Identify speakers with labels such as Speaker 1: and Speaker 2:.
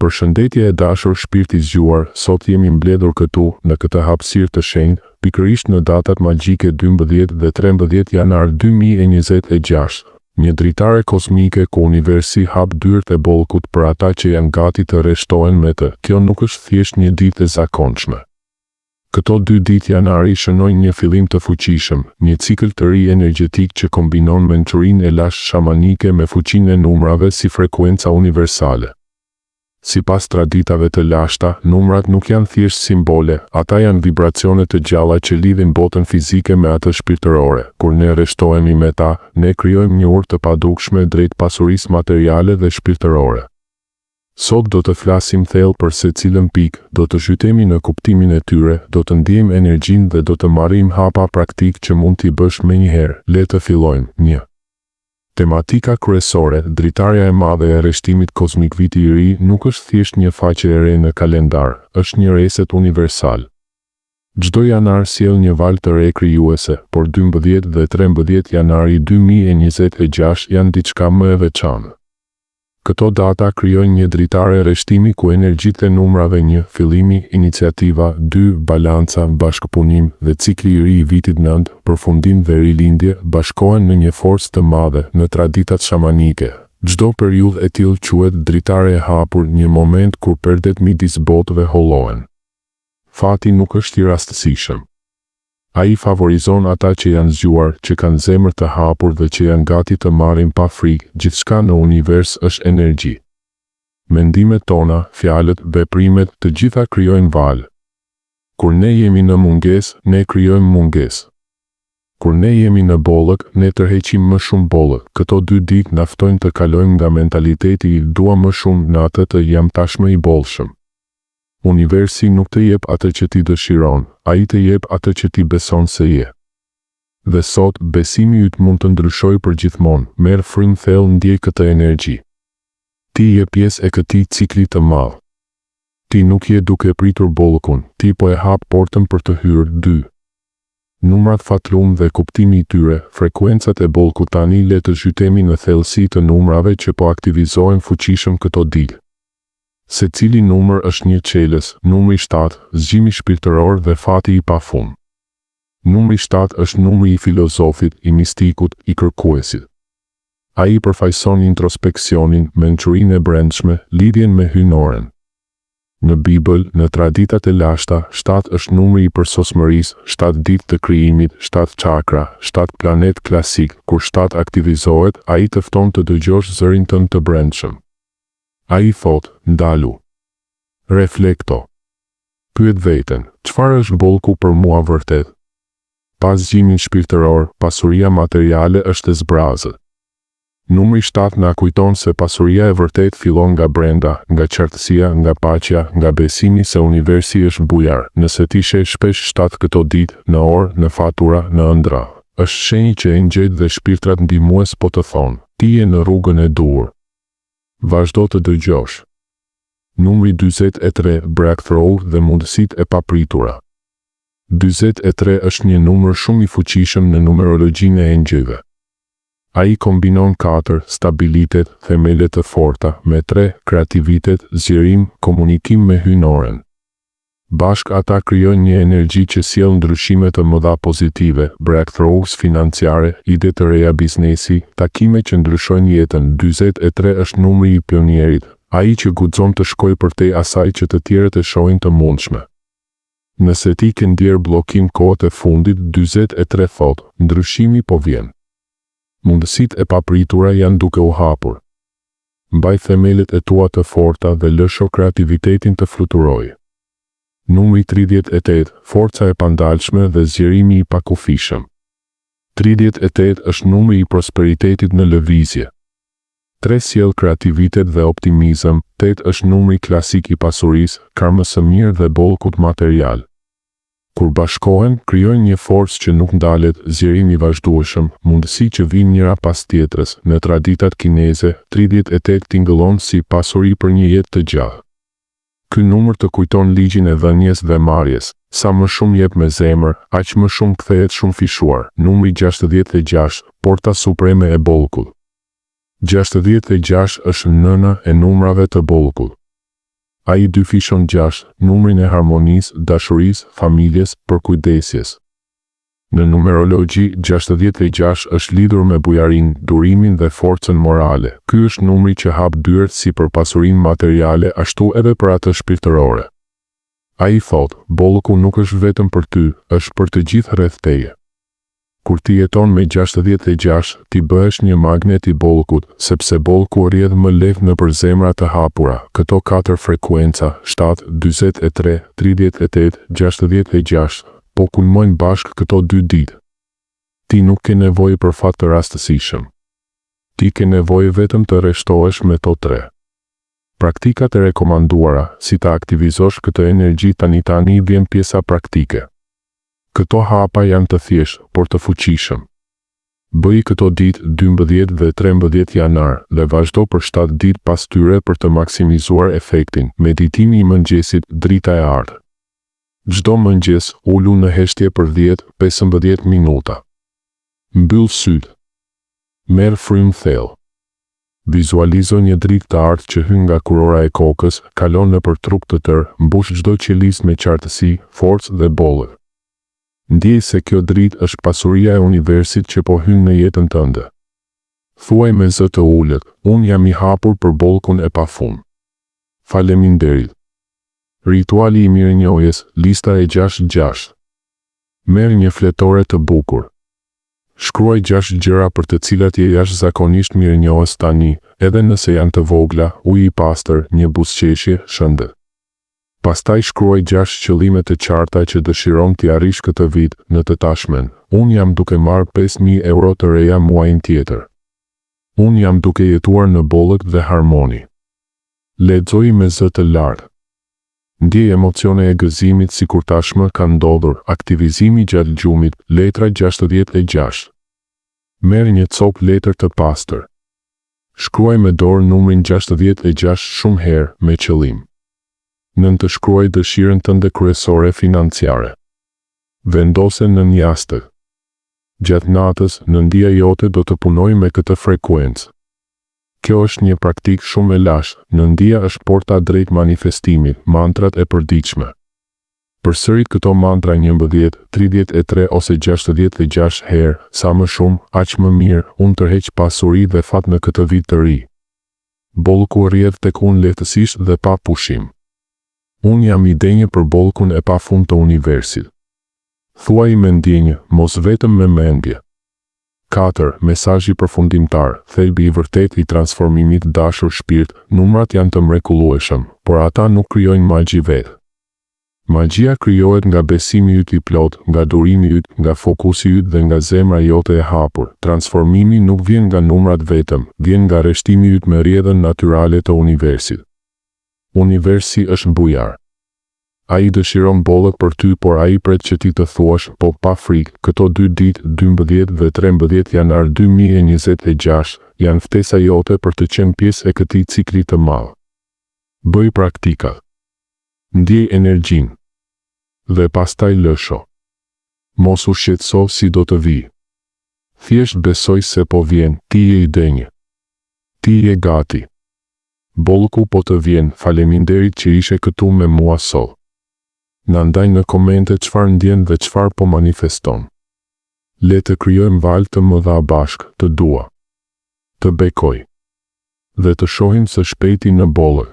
Speaker 1: Përshëndetje e dashur shpirt I zgjuar, sot jemi mbledhur këtu, në këtë hapësirë të shenjtë, pikërisht në datat magjike 12 dhe 13 janar 2026, një dritare kosmike ku universi hap dyert e bollkut për ata që janë gati të rreshtohen me të. Kjo nuk është thjesht një ditë e zakonshme. Këto 2 ditë janari shënojnë një fillim të fuqishëm, një cikël të ri energjetik që kombinon mençurinë e lashtë shamanike me fuqinë e numrave si frekuenca universale. Sipas traditave të lashta, numrat nuk janë thjesht simbole, ata janë vibracione të gjalla që lidhin botën fizike me atë shpirtërore. Kur ne rreshtohemi me ta, ne krijojmë një urë të padukshme drejt pasurisë materiale dhe shpirtërore. Sot do të flasim thellë për secilën pikë, do të zhytemi në kuptimin e tyre, do të ndjejmë energjinë dhe do të marrim hapa praktik që mund t'i bësh menjëherë. Le të fillojmë. 1. Tematika kryesore, dritarja e madhe e rreshtimit kozmik viti I ri, nuk është thjesht një faqe e re në kalendar, është një reset universal. Çdo janar sjell një valë të re krijuese, por 12 dhe 13 janari 2026 janë diçka më e veçantë. Këto data krijojnë një dritare rreshtimi ku energjitë e numrave 1, fillimi, iniciativa, 2, balanca, bashkëpunim dhe cikli I ri I vitit 9, përfundim dhe rilindje, bashkohen në një forcë të madhe. Në traditat shamanike, çdo periudhë e tillë quhet dritare e hapur, një moment kur perdet midis botëve hollohen. Fati nuk është I rastësishëm. Ai favorizon ata që janë zgjuar, që kanë zemër të hapur dhe që janë gati të marrin pa frikë. Gjithçka në univers është energji. Mendimet tona, fjalët, veprimet, të gjitha krijojnë valë. Kur ne jemi në mungesë, ne krijojmë mungesë. Kur ne jemi në bollëk, ne tërheqim më shumë bollëk. Këto 2 ditë na ftojnë të kalojmë nga mentaliteti I dua më shumë në atë të jam tashmë I bollshëm. Universi nuk të jep atë që ti dëshiron, ai të jep atë që ti beson se je. Dhe sot, besimi yt mund të ndryshojë përgjithmonë, merr frymë thellë, ndjej këtë energji. Ti je pjesë e këtij cikli të madh. Ti nuk je duke pritur bollëkun, ti po e hap portën për të hyrë. 2. Numrat fatlum dhe kuptimi I tyre, frekuencat e bollkut. Tani le të zhytemi në thellësi të numrave që po aktivizohen fuqishëm këto ditë. Secili numër është një çelës, numri 7, zgjimi shpirtëror dhe fati I pafund. Numri 7 është numri I filozofit, I mistikut, I kërkuesit. Ai përfaqëson introspeksionin, mençurinë e brendshme, lidhjen me hyjnoren. Në Bibël, në traditat e lashta, 7 është numri I përsosmërisë, 7 ditë të krijimit, 7 çakra, 7 planet klasik. Kur 7 aktivizohet, ai të fton të dëgjosh zërin tënd të brendshëm. Ai thot, ndalu. Reflekto. Pyet veten, çfarë është bollku për mua vërtet? Pas zgjimin shpirtëror, pasuria materiale është e zbrazët. Numri 7 na kujton se pasuria e vërtet fillon nga brenda, nga qartësia, nga paqja, nga besimi se universi është bujar. Nëse ti sheh shpesh 7 këto ditë, në orë, në fatura, në ëndra, është shenjë që engjëjt dhe shpirtrat ndihmues po të thonë, ti je në rrugën e duhur. Vazhdo të dëgjosh. Numri 43, breakthrough dhe mundësitë e papritura. 43 është një numër shumë I fuqishëm në numerologjinë e engjëjve. Ai kombinon 4, stabilitet, themele të forta, me 3, kreativitet, zgjerim, komunikim me hyjnoren. Bashk ata krijojnë një energji që sjell ndryshime të mëdha pozitive, breakthroughs financiare, ide të reja biznesi, takime që ndryshojnë jetën. 43 është numri I pionierit, ai që guxon të shkojë përtej asaj që të tjerët e shohin të mundshme. Nëse ti ke ndjer bllokim kohët e fundit, 43 thot, ndryshimi po vjen. Mundësitë e papritura janë duke u hapur. Mbaj themelet e tua të forta dhe lësho kreativitetin të fluturojë. Numri 38, forca e pandalshme dhe zgjerimi I pakufishëm. 38 është numri I prosperitetit në lëvizje. 3 sjell kreativitet dhe optimizëm, 8 është numri klasik I pasurisë, karmës së mirë dhe bollkut material. Kur bashkohen, krijojnë një forcë që nuk ndalet, zgjerim I vazhdueshëm, mundësi që vijnë njëra pas tjetrës. Në traditat kineze, 38 tingëllon si pasuri për një jetë të gjatë. Ky numër të kujton ligjin e dhënies dhe marrjes, sa më shumë jep me zemër, aq më shumë kthehet shumë fishuar. Numri 66, porta supreme e bollkut. 66 është nëna e numrave të bollkut. A i dyfishon 6, numrin e harmonisë, dashurisë, familjes, përkujdesjes. Në numerologji, 66 është lidhur me bujarinë, durimin dhe forcën morale. Ky është numri që hap dyert si për pasurinë materiale ashtu edhe për atë shpirtërore. A i thot, bollëku nuk është vetëm për ty, është për të gjithë rreth teje. Kur ti jeton me 66, ti bëhesh një magnet i bollëkut, sepse bollëku rrjedh më lehtë nëpër zemra të hapura. Këto 4 frekuenca, 7, 43, 38, 66, po kulmojnë bashkë këto 2 ditë. Ti nuk ke nevojë për fat të rastësishëm. Ti ke nevojë vetëm të rreshtohesh me to 3. Praktikat e rekomanduara, si ta aktivizosh këtë energji tani vjen pjesa praktike. Këto hapa janë të thjeshtë, por të fuqishëm. Bëj këto ditë 12 dhe 13 janar dhe vazhdo për 7 ditë pas tyre për të maksimizuar efektin. Meditimi i mëngjesit, drita e ardhë. Çdo mëngjes, ulu në heshtje për 10-15 minuta. Mbyll sytë. Merr frymë thellë. Vizualizo një dritë të ardhë që hyn nga kurora e kokës, kalon nëpër trup të tërë, mbush çdo qelisë me qartësi, forcë dhe bollë. Ndjej se kjo dritë është pasuria e universit që po hyn në jetën tënde. Thuaj me zë të ulët, unë jam i hapur për bollkun e pafund. Faleminderit. Rituali i mirënjohjes, lista e 66. Merr një fletore të bukur. Shkruaj 6 gjëra për të cilat je jashtëzakonisht mirënjohës tani, edhe nëse janë të vogla, ujë i pastër, një buzëqeshje, shëndet. Pastaj shkruaj 6 qëllime të qarta që dëshiron t'i arrish këtë vit. Në të tashmen, unë jam duke marrë 5.000 euro të reja muajin tjetër. Unë jam duke jetuar në bollëk dhe harmoni. Lexoj me zë të lartë. Ndjej emocione e gëzimit si kur tashmë ka ndodhur, aktivizimi gjatë gjumit, letra 66. Merr një copë letër të pastër. Shkruaj me dorë numrin 66 shumë herë me qëllim. Nën të shkruaj dëshirën tënde kryesore financiare. Vendose në një jastëk. Gjatë natës, nëndia jote do të punoj me këtë frekuencë. Kjo është një praktik shumë e lashtë, nëndia është porta drejt manifestimit, mantrat e përditshme. Përsërit këto mantra 11, 33 ose 66 herë, sa më shumë, aq më mirë, unë tërheq pasuri dhe fat në këtë vit të ri. Bollku rrjedh tek unë lehtësisht dhe pa pushim. Unë jam i denjë për bollkun e pafund të universit. Thuaj me ndjenjë, mos vetëm me mendje. 4. Mesazhi përfundimtar, thelbi i vërtet i transformimit dashur shpirt. Numrat janë të mrekullueshëm, por ata nuk krijojnë magji vetë. Magjia krijohet nga besimi yt i plot, nga durimi yt, nga fokusi yt dhe nga zemra jote e hapur. Transformimi nuk vjen nga numrat vetëm, vjen nga rreshtimi yt me rrjedhën natyrale të universit. Universi është bujar. A i dëshiron bollëk për ty, por a i pret që ti të thuash, po pa frikë, këto 2 ditë, 12 dhe 13 janar 2026, janë ftesa jote për të qenë pjesë e këtij cikli të madh. Bëj praktika. Ndjej energjinë. Dhe pastaj lësho. Mos u shqetëso si do të vi. Thjesht besoj se po vjen, ti je i denjë. Ti je gati. Bollku po të vjen, faleminderit që ishe këtu me mua sot. Na ndaj në komente çfarë ndjen dhe çfarë po manifeston. Le të krijojmë valë të mëdha bashkë, të dua. Të bekoj. Dhe të shohim së shpejti në bollë.